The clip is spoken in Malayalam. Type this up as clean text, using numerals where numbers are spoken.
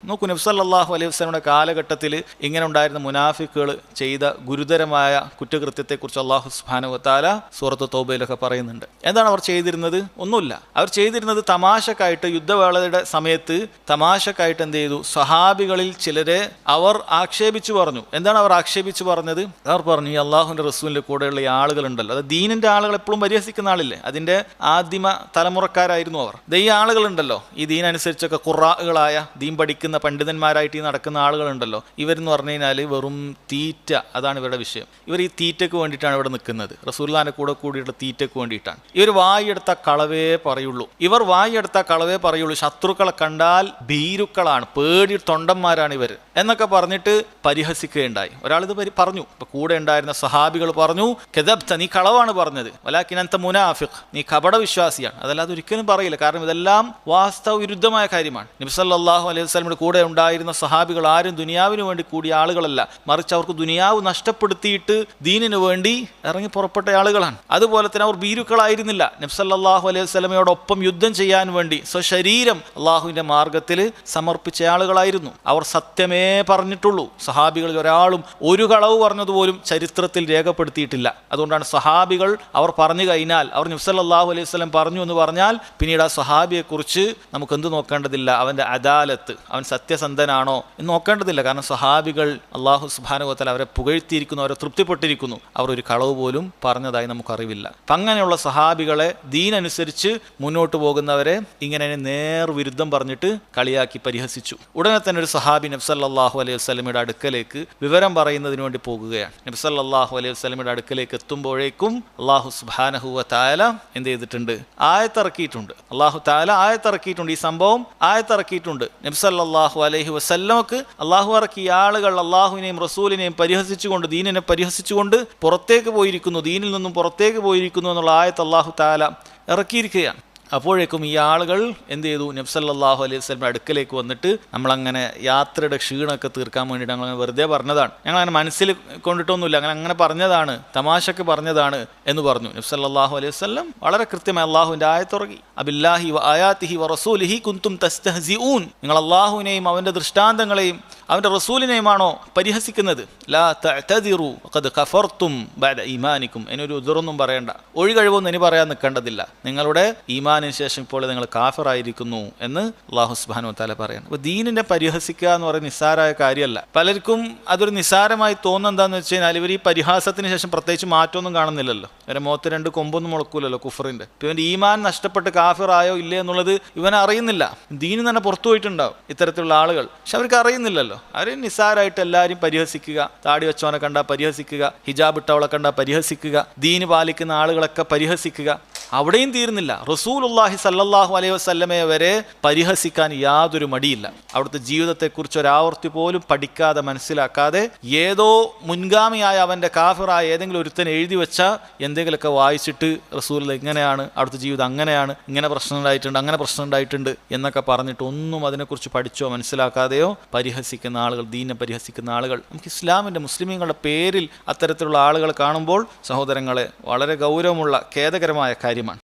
നോക്കൂ, നബി സല്ലല്ലാഹു അലൈഹി വസല്ലമയുടെ കാലഘട്ടത്തിൽ ഇങ്ങനെ ഉണ്ടായിരുന്ന മുനാഫിക്കുകൾ ചെയ്ത ഗുരുതരമായ കുറ്റകൃത്യത്തെക്കുറിച്ച് അല്ലാഹു സുബ്ഹാനഹു വ തആല സൂറത്ത് തൗബയിലൊക്കെ പറയുന്നുണ്ട്. എന്താണ് അവർ ചെയ്തിരുന്നത്? ഒന്നുമില്ല. അവർ ചെയ്തിരുന്നത് തമാശക്കായിട്ട്, യുദ്ധവേളയുടെ സമയത്ത് തമാശക്കായിട്ട് എന്ത് ചെയ്തു, സഹാബികളിൽ ചിലരെ അവർ ആക്ഷേപിച്ചു പറഞ്ഞു. എന്താണ് അവർ ആക്ഷേപിച്ചു പറഞ്ഞത്? അവർ പറഞ്ഞു, ഈ അള്ളാഹുവിൻ്റെ റസൂലിൻ്റെ കൂടെയുള്ള ഈ ആളുകളുണ്ടല്ലോ, അത് ദീനിൻ്റെ ആളുകൾ എപ്പോഴും പരിഹസിക്കുന്ന ആളില്ലേ, അതിൻ്റെ ആദിമ തലമുറക്കാരായിരുന്നു അവർ. ഈ ആളുകളുണ്ടല്ലോ, ഈ ദീൻ അനുസരിച്ചൊക്കെ ഖുറാകളായ ദീൻ പഠിക്കുന്ന പണ്ഡിതന്മാരായിട്ട് ഈ നടക്കുന്ന ആളുകളുണ്ടല്ലോ, ഇവരെന്ന് പറഞ്ഞു കഴിഞ്ഞാൽ വെറും തീറ്റ, അതാണ് ഇവരുടെ വിഷയം. ഇവർ ഈ തീറ്റയ്ക്ക് വേണ്ടിയിട്ടാണ് ഇവിടെ നിൽക്കുന്നത്, റസൂലുള്ളാഹിന്റെ കൂടെ കൂടിയുള്ള തീറ്റയ്ക്ക് വേണ്ടിയിട്ടാണ്. ഇവർ വായെടുത്ത കളവേ പറയുള്ളൂ. ശത്രുക്കളെ കണ്ടാൽ ഭീരുക്കളാണ്, പേടി തൊണ്ടന്മാരാണ് ഇവർ എന്നൊക്കെ പറഞ്ഞിട്ട് പരിഹസിക്കുകയുണ്ടായി. ഒരാളിത് പറഞ്ഞു. ഇപ്പൊ കൂടെ ഉണ്ടായിരുന്ന സഹാബികൾ പറഞ്ഞു, കെദബ്ത, നീ കളവാണ് പറഞ്ഞത്, വലാകിൻ അൻത മുനാഫിഖ്, നീ കപട വിശ്വാസിയാണ്. അതല്ലാതെ ഒരിക്കലും പറയില്ല, കാരണം ഇതെല്ലാം വാസ്തവ വിരുദ്ധമായ കാര്യമാണ്. നബി സല്ലല്ലാഹു അലൈഹി വസല്ലമയുടെ കൂടെ ഉണ്ടായിരുന്ന സഹാബികൾ ആരും ദുനിയാവിന് വേണ്ടി കൂടിയ ആളുകളല്ല, മറിച്ച് അവർക്ക് ദുനിയാവ് നഷ്ടപ്പെടുത്തിയിട്ട് ദീനിന് വേണ്ടി ഇറങ്ങി പുറപ്പെട്ട ആളുകളാണ്. അതുപോലെ തന്നെ അവർ ഭീരുക്കളായിരുന്നില്ല. നബി സല്ലല്ലാഹു അലൈഹി വസല്ലമയോടൊപ്പം യുദ്ധം ചെയ്യാൻ വേണ്ടി സ്വശരീരം അള്ളാഹുവിന്റെ മാർഗത്തിൽ സമർപ്പിച്ച ആളുകളായിരുന്നു. അവർ സത്യമേ പറഞ്ഞിട്ടുള്ളൂ. സഹാബികളിൽ ഒരാളും ഒരു കളവ് പറഞ്ഞതുപോലും ചരിത്രത്തിൽ രേഖപ്പെടുത്തിയിട്ടില്ല. അതുകൊണ്ടാണ് സഹാബികൾ അവർ പറഞ്ഞു കഴിഞ്ഞാൽ, അവർ നബി സല്ലല്ലാഹു അലൈഹി വസല്ലം പറഞ്ഞു എന്ന് പറഞ്ഞാൽ, പിന്നീട് ആ സഹാബിയെക്കുറിച്ച് നമുക്ക് എന്ത് നോക്കേണ്ടതില്ല, അവൻ്റെ അദാലത്ത്, അവൻ സത്യസന്ധനാണോ എന്ന് നോക്കേണ്ടതില്ല. കാരണം സഹാബികൾ അള്ളാഹു സുബ്ഹാനഹു വ തആല അവരെ പുകഴ്ത്തിയിരിക്കുന്നു, അവരെ തൃപ്തിപ്പെട്ടിരിക്കുന്നു. അവർ ഒരു കളവ് പോലും പറഞ്ഞതായി നമുക്കറിവില്ല. അപ്പം അങ്ങനെയുള്ള സഹാബികളെ, ദീനനുസരിച്ച് മുന്നോട്ട് പോകുന്നവരെ ഇങ്ങനെ നേർവിരുദ്ധം പറഞ്ഞിട്ട് കളിയാക്കി പരിഹസിച്ചു. ഉടനെ തന്നെ ഒരു സഹാബി നബി സല്ലല്ലാഹു അലൈഹി വസല്ലമയുടെ അടുക്കലേക്ക് വിവരം പറയുന്നതിന് വേണ്ടി പോകുകയാണ്. നബി സല്ലല്ലാഹു അലൈഹി വസല്ലമയുടെ അടുക്കലേക്ക് എത്തുമ്പോഴേക്കും അള്ളാഹു സുബ്ഹാനഹു വ തആല എന്ത് ചെയ്തിട്ടുണ്ട്? ആയത്തിറക്കിയിട്ടുണ്ട്. അള്ളാഹു തആല ആയത്തിറക്കിയിട്ടുണ്ട്. ഈ സംഭവം ആയത്തിറക്കിയിട്ടുണ്ട്. നബി സല്ലല്ലാഹു അലൈഹി വസല്ലമക്ക് അള്ളാഹു ഇറക്കിയ ആളുകൾ അള്ളാഹുവിനെയും റസൂലിനെയും പരിഹസിച്ചുകൊണ്ട്, ദീനിനെ പരിഹസിച്ചുകൊണ്ട് പുറത്തേക്ക് പോയിരിക്കുന്നു, ദീനിൽ നിന്നും പുറത്തേക്ക് പോയിരിക്കുന്നു എന്നുള്ള ആയത്ത് അള്ളാഹു തആല ഇറക്കിയിരിക്കുകയാണ്. അപ്പോഴേക്കും ഈ ആളുകൾ എന്ത് ചെയ്തു? നബി സല്ലല്ലാഹു അലൈഹി വസല്ലമയുടെ അടുക്കലേക്ക് വന്നിട്ട്, നമ്മളങ്ങനെ യാത്രയുടെ ക്ഷീണമൊക്കെ തീർക്കാൻ വേണ്ടിയിട്ട് ഞങ്ങളങ്ങനെ വെറുതെ പറഞ്ഞതാണ്, ഞങ്ങളങ്ങനെ മനസ്സിൽ കൊണ്ടിട്ടൊന്നുമില്ല, അങ്ങനെ പറഞ്ഞതാണ്, തമാശക്ക് പറഞ്ഞതാണ് എന്ന് പറഞ്ഞു. നബി സല്ലല്ലാഹു അലൈഹി വസല്ലം വളരെ കൃത്യമായി അള്ളാഹുവിൻ്റെ ആയത്തുറങ്ങി, അബില്ലാഹി വ ആയാതിഹി വ റസൂലിഹി കുൻതും തസ്തഹ്സിഊൻ, നിങ്ങൾ അള്ളാഹുവിനെയും അവൻ്റെ ദൃഷ്ടാന്തങ്ങളെയും അവൻ്റെ റസൂലിനെയുമാണോ പരിഹസിക്കുന്നത്? ലാ തഅ്തദിറു ഖദ് കഫർതും ബഅദ ഈമാനിക്കും, എന്നൊരു ഉദറൊന്നും പറയണ്ട, ഒഴികഴിവൊന്നും ഇനി പറയാൻ നിൽക്കേണ്ടതില്ല, നിങ്ങളുടെ ഈമാനിന് ശേഷം ഇപ്പോൾ നിങ്ങൾ കാഫിറായിരിക്കുന്നു എന്ന് അല്ലാഹു സുബ്ഹാനഹു വ തആല പറയാണ്. അപ്പോൾ ദീനിനെ പരിഹസിക്കുക എന്ന് പറയുന്നത് നിസ്സാരമായ കാര്യമല്ല. പലർക്കും അതൊരു നിസ്സാരമായി തോന്നുന്നത് എന്താണെന്ന് വെച്ച് കഴിഞ്ഞാൽ, ഇവർ ഈ പരിഹാസത്തിന് ശേഷം പ്രത്യേകിച്ച് മാറ്റമൊന്നും കാണുന്നില്ലല്ലോ, ഇവരെ മുഖത്ത് രണ്ട് കൊമ്പൊന്നും മുളക്കൂലല്ലോ കുഫറിൻ്റെ. ഇപ്പം ഇവൻ്റെ ഈമാൻ നഷ്ടപ്പെട്ട് കാഫിറായോ ഇല്ലേ എന്നുള്ളത് ഇവനെ അറിയുന്നില്ല. ദീനിൽ തന്നെ പുറത്തു പോയിട്ടുണ്ടാവും ഇത്തരത്തിലുള്ള ആളുകൾ, പക്ഷെ അവർക്ക് അറിയുന്നില്ലല്ലോ. അവർ നിസ്സാരമായിട്ട് എല്ലാവരും പരിഹസിക്കുക, താടി വെച്ചവനെ കണ്ടാൽ പരിഹസിക്കുക, ഹിജാബ് ഇട്ടവളെ കണ്ടാൽ പരിഹസിക്കുക, ദീന് പാലിക്കുന്ന ആളുകളൊക്കെ പരിഹസിക്കുക. അവിടെയും തീർന്നില്ല, റസൂലുള്ളാഹി സല്ലല്ലാഹു അലൈഹി വസല്ലമയെ വരെ പരിഹസിക്കാൻ യാതൊരു മടിയില്ല. അവിടുത്തെ ജീവിതത്തെക്കുറിച്ച് ഒരാവർത്തി പോലും പഠിക്കാതെ മനസ്സിലാക്കാതെ ഏതോ മുൻഗാമിയായ അവൻ്റെ കാഫിറായ ഏതെങ്കിലും ഒരുത്തൻ എഴുതി വെച്ച എന്തെങ്കിലുമൊക്കെ വായിച്ചിട്ട് റസൂൽ എങ്ങനെയാണ്, അവിടുത്തെ ജീവിതം അങ്ങനെയാണ്, ഇങ്ങനെ പ്രശ്നം ഉണ്ടായിട്ടുണ്ട്, അങ്ങനെ പ്രശ്നം ഉണ്ടായിട്ടുണ്ട് എന്നൊക്കെ പറഞ്ഞിട്ട് ഒന്നും അതിനെക്കുറിച്ച് പഠിച്ചോ മനസ്സിലാക്കാതെയോ പരിഹസിക്കുന്ന ആളുകൾ, ദീനെ പരിഹസിക്കുന്ന ആളുകൾ, നമുക്ക് ഇസ്ലാമിൻ്റെ മുസ്ലിമീങ്ങളുടെ പേരിൽ അത്തരത്തിലുള്ള ആളുകൾ കാണുമ്പോൾ സഹോദരങ്ങളെ വളരെ ഗൗരവമുള്ള ഖേദകരമായ കാര്യമാണ്.